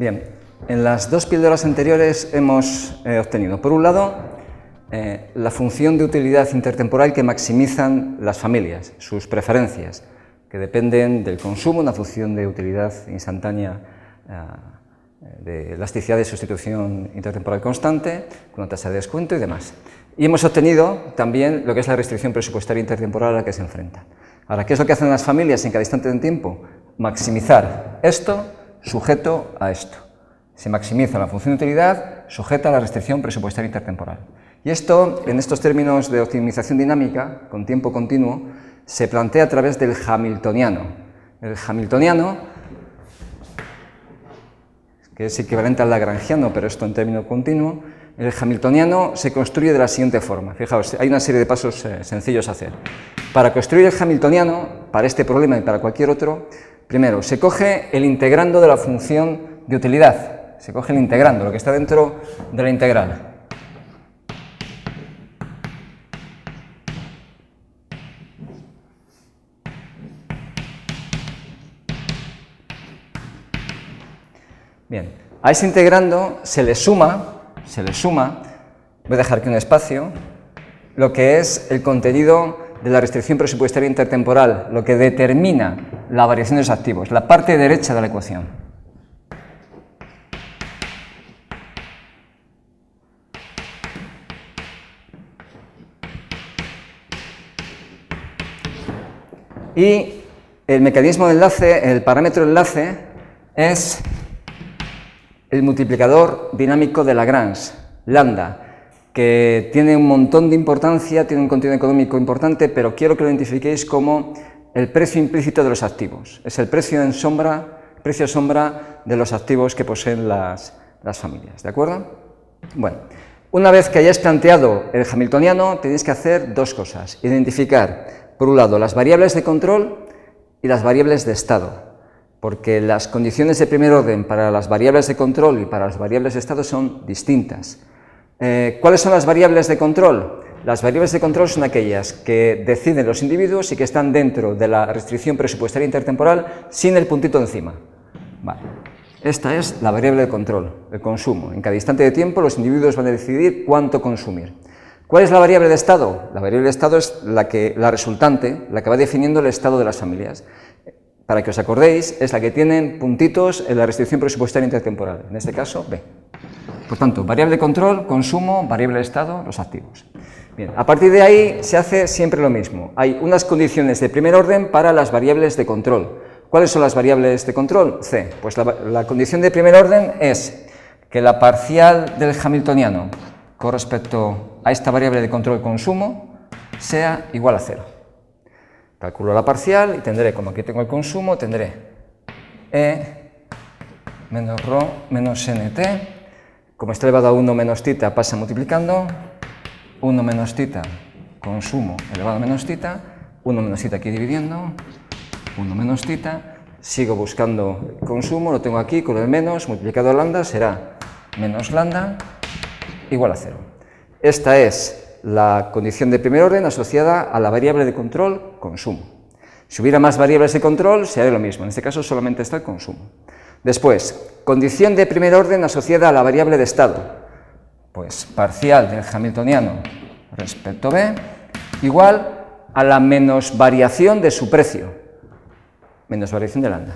Bien, en las dos píldoras anteriores hemos obtenido, por un lado, la función de utilidad intertemporal que maximizan las familias, sus preferencias, que dependen del consumo, una función de utilidad instantánea de elasticidad de sustitución intertemporal constante, con una tasa de descuento y demás. Y hemos obtenido también lo que es la restricción presupuestaria intertemporal a la que se enfrentan. Ahora, ¿qué es lo que hacen las familias en cada instante de tiempo? Maximizar esto sujeto a esto. Se maximiza la función de utilidad sujeta a la restricción presupuestaria intertemporal. Y esto, en estos términos de optimización dinámica, con tiempo continuo, se plantea a través del hamiltoniano. El hamiltoniano, que es equivalente al lagrangiano, pero esto en término continuo, el hamiltoniano se construye de la siguiente forma. Fijaos, hay una serie de pasos sencillos a hacer. Para construir el hamiltoniano, para este problema y para cualquier otro, primero, se coge el integrando de la función de utilidad. Se coge el integrando, lo que está dentro de la integral. Bien, a ese integrando se le suma, voy a dejar aquí un espacio, lo que es el contenido de la restricción presupuestaria intertemporal, lo que determina la variación de los activos, la parte derecha de la ecuación. Y el mecanismo de enlace, el parámetro de enlace, es el multiplicador dinámico de Lagrange, lambda, que tiene un montón de importancia, tiene un contenido económico importante, pero quiero que lo identifiquéis como el precio implícito de los activos. Es el precio sombra de los activos que poseen las familias, ¿de acuerdo? Bueno, una vez que hayáis planteado el hamiltoniano, tenéis que hacer dos cosas. Identificar, por un lado, las variables de control y las variables de estado, porque las condiciones de primer orden para las variables de control y para las variables de estado son distintas. ¿Cuáles son las variables de control? Las variables de control son aquellas que deciden los individuos y que están dentro de la restricción presupuestaria intertemporal sin el puntito encima. Vale. Esta es la variable de control, el consumo. En cada instante de tiempo los individuos van a decidir cuánto consumir. ¿Cuál es la variable de estado? La variable de estado es la resultante, la que va definiendo el estado de las familias. Para que os acordéis, es la que tienen puntitos en la restricción presupuestaria intertemporal, en este caso, B. Por tanto, variable de control, consumo, variable de estado, los activos. Bien, a partir de ahí se hace siempre lo mismo. Hay unas condiciones de primer orden para las variables de control. ¿Cuáles son las variables de control? C. Pues la condición de primer orden es que la parcial del hamiltoniano con respecto a esta variable de control consumo sea igual a 0. Calculo la parcial y tendré, como aquí tengo el consumo, tendré E menos ρ menos nt. Como está elevado a 1 menos θ, pasa multiplicando. 1 menos θ, consumo elevado a menos θ. 1 menos θ aquí dividiendo. 1 menos θ. Sigo buscando consumo, lo tengo aquí con el menos, multiplicado a lambda, será menos lambda igual a 0. Esta es la condición de primer orden asociada a la variable de control, consumo. Si hubiera más variables de control, se haría lo mismo. En este caso solamente está el consumo. Después, condición de primer orden asociada a la variable de estado. Pues parcial del hamiltoniano respecto B igual a la menos variación de su precio. Menos variación de lambda.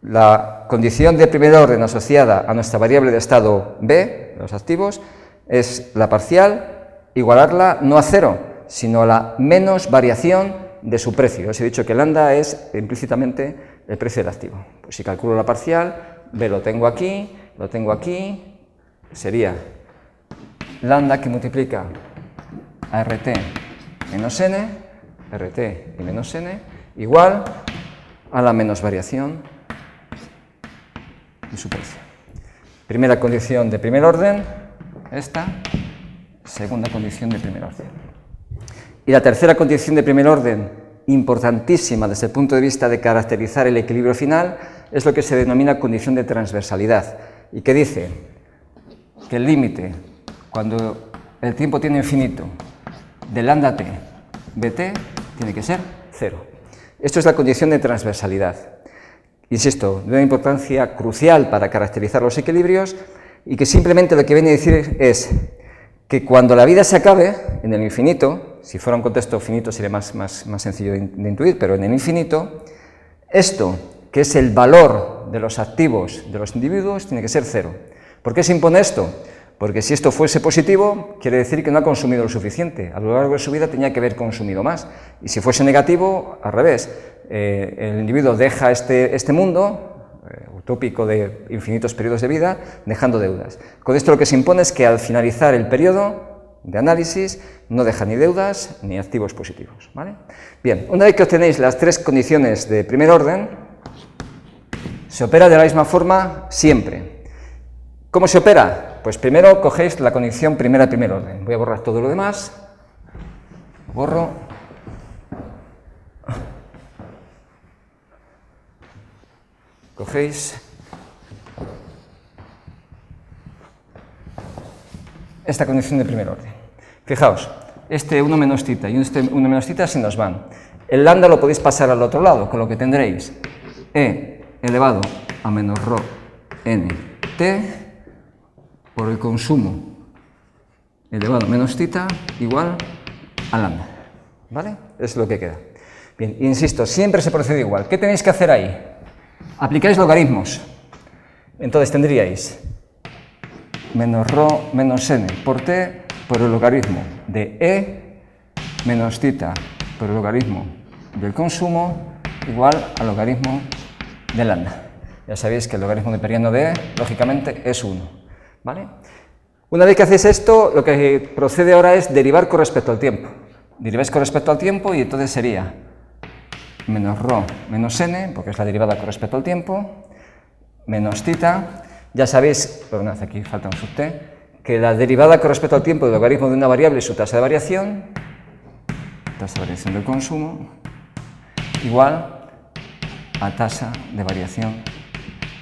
La condición de primer orden asociada a nuestra variable de estado B, los activos, es la parcial, igualarla no a 0, sino a la menos variación de su precio. Os he dicho que lambda es implícitamente el precio del activo. Pues si calculo la parcial, B lo tengo aquí, sería lambda que multiplica a RT menos N, RT y menos N, igual a la menos variación de su precio. Primera condición de primer orden, esta. Segunda condición de primer orden. Y la tercera condición de primer orden, importantísima desde el punto de vista de caracterizar el equilibrio final, es lo que se denomina condición de transversalidad, y que dice que el límite, cuando el tiempo tiene infinito, de lambda t, bt, tiene que ser 0. Esto es la condición de transversalidad. Insisto, de una importancia crucial para caracterizar los equilibrios y que simplemente lo que viene a decir es que cuando la vida se acabe, en el infinito, si fuera un contexto finito sería más sencillo de intuir, pero en el infinito, esto, que es el valor de los activos de los individuos, tiene que ser cero. ¿Por qué se impone esto? Porque si esto fuese positivo, quiere decir que no ha consumido lo suficiente. A lo largo de su vida tenía que haber consumido más. Y si fuese negativo, al revés. El individuo deja este mundo, utópico de infinitos periodos de vida, dejando deudas. Con esto lo que se impone es que al finalizar el periodo de análisis no deja ni deudas ni activos positivos, ¿vale? Bien, una vez que obtenéis las tres condiciones de primer orden, se opera de la misma forma siempre. ¿Cómo se opera? Pues primero cogéis la condición primera de primer orden. Voy a borrar todo lo demás. Borro. Cogéis esta condición de primer orden. Fijaos, este 1 menos θ y este 1 menos θ se nos van. El lambda lo podéis pasar al otro lado, con lo que tendréis e elevado a menos ρ n t por el consumo elevado a menos θ igual a lambda. ¿Vale? Es lo que queda. Bien, insisto, siempre se procede igual. ¿Qué tenéis que hacer ahí? Aplicáis logaritmos. Entonces tendríais menos ρ menos n por t por el logaritmo de e menos θ por el logaritmo del consumo igual al logaritmo de lambda. Ya sabéis que el logaritmo neperiano de e, lógicamente, es 1. ¿Vale? Una vez que hacéis esto, lo que procede ahora es derivar con respecto al tiempo. Deriváis con respecto al tiempo y entonces sería menos ρ menos n, porque es la derivada con respecto al tiempo, menos θ. Ya sabéis, perdonad, aquí falta un sub t, que la derivada con respecto al tiempo del logaritmo de una variable y su tasa de variación del consumo, igual a tasa de variación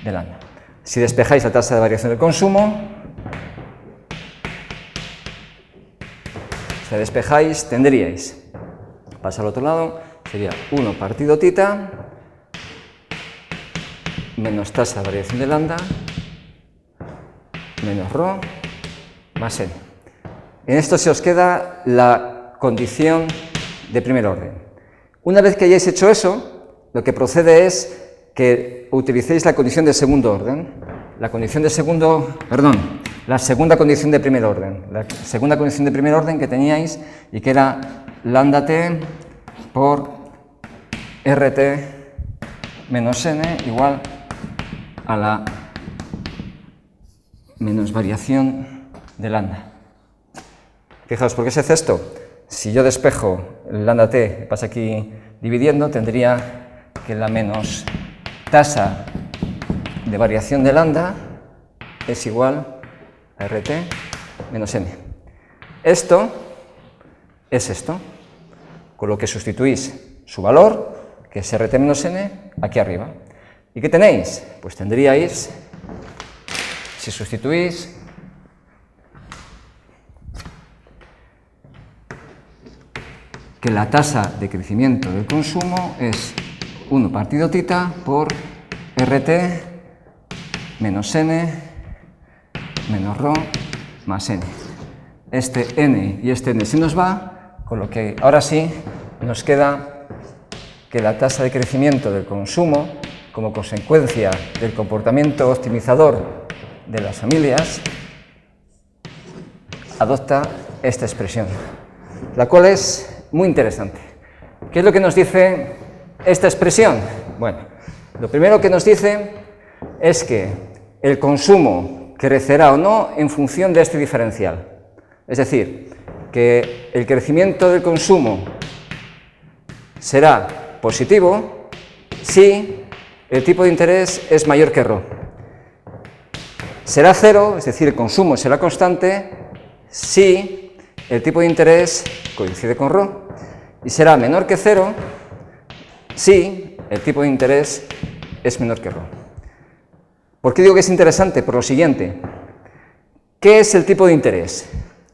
de lambda. Si despejáis la tasa de variación del consumo, si la despejáis, tendríais, pasa al otro lado, sería 1 partido θ menos tasa de variación de lambda menos ρ más n. En esto se os queda la condición de primer orden. Una vez que hayáis hecho eso, lo que procede es que utilicéis la condición de segundo orden. La segunda condición de primer orden. La segunda condición de primer orden que teníais y que era lambda t por rt menos n igual a la menos variación de lambda. Fijaos, ¿por qué se hace esto? Si yo despejo el lambda t, pasa aquí dividiendo, tendría que la menos tasa de variación de lambda es igual a rt menos n. Esto es esto, con lo que sustituís su valor, que es rt menos n, aquí arriba. ¿Y qué tenéis? Pues tendríais, si sustituís, que la tasa de crecimiento del consumo es 1 partido θ por rt menos n menos ρ más n. Este n y este n se nos va, con lo que ahora sí nos queda que la tasa de crecimiento del consumo, como consecuencia del comportamiento optimizador de las familias, adopta esta expresión, la cual es muy interesante. ¿Qué es lo que nos dice esta expresión? Bueno, lo primero que nos dice es que el consumo crecerá o no en función de este diferencial. Es decir, que el crecimiento del consumo será positivo si el tipo de interés es mayor que ρ. Será cero, es decir, el consumo será constante si el tipo de interés coincide con ρ, y será menor que cero si el tipo de interés es menor que ρ. ¿Por qué digo que es interesante? Por lo siguiente. ¿Qué es el tipo de interés?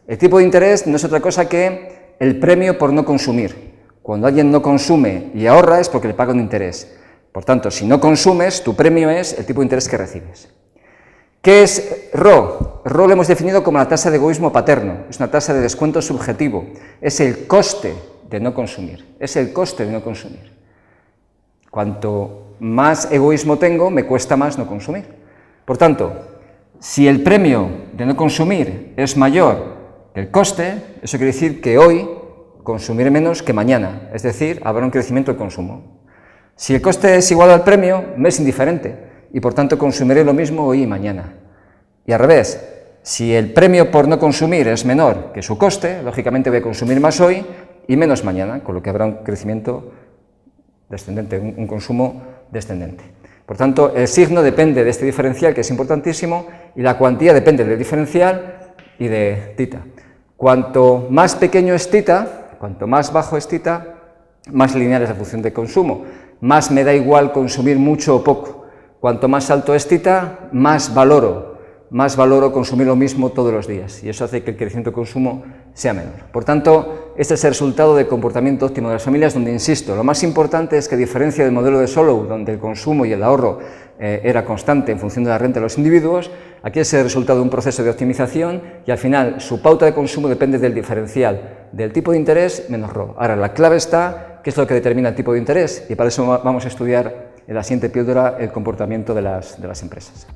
El tipo de interés no es otra cosa que el premio por no consumir. Cuando alguien no consume y ahorra es porque le paga un interés. Por tanto, si no consumes, tu premio es el tipo de interés que recibes. ¿Qué es RO? RO lo hemos definido como la tasa de egoísmo paterno, es una tasa de descuento subjetivo, es el coste de no consumir, es el coste de no consumir. Cuanto más egoísmo tengo, me cuesta más no consumir. Por tanto, si el premio de no consumir es mayor que el coste, eso quiere decir que hoy consumiré menos que mañana, es decir, habrá un crecimiento del consumo. Si el coste es igual al premio, me es indiferente y por tanto consumiré lo mismo hoy y mañana. Y al revés, si el premio por no consumir es menor que su coste, lógicamente voy a consumir más hoy y menos mañana, con lo que habrá un crecimiento descendente, un consumo descendente. Por tanto, el signo depende de este diferencial, que es importantísimo, y la cuantía depende del diferencial y de θ. Cuanto más pequeño es θ, cuanto más bajo es θ, más lineal es la función de consumo, más me da igual consumir mucho o poco. Cuanto más alto es θ, más valoro consumir lo mismo todos los días, y eso hace que el crecimiento de consumo sea menor. Por tanto, este es el resultado del comportamiento óptimo de las familias, donde, insisto, lo más importante es que, a diferencia del modelo de Solow, donde el consumo y el ahorro era constante en función de la renta de los individuos, aquí es el resultado de un proceso de optimización y al final su pauta de consumo depende del diferencial del tipo de interés menos RO. Ahora, la clave está, ¿qué es lo que determina el tipo de interés? Y para eso vamos a estudiar en la siguiente píldora el comportamiento de las empresas.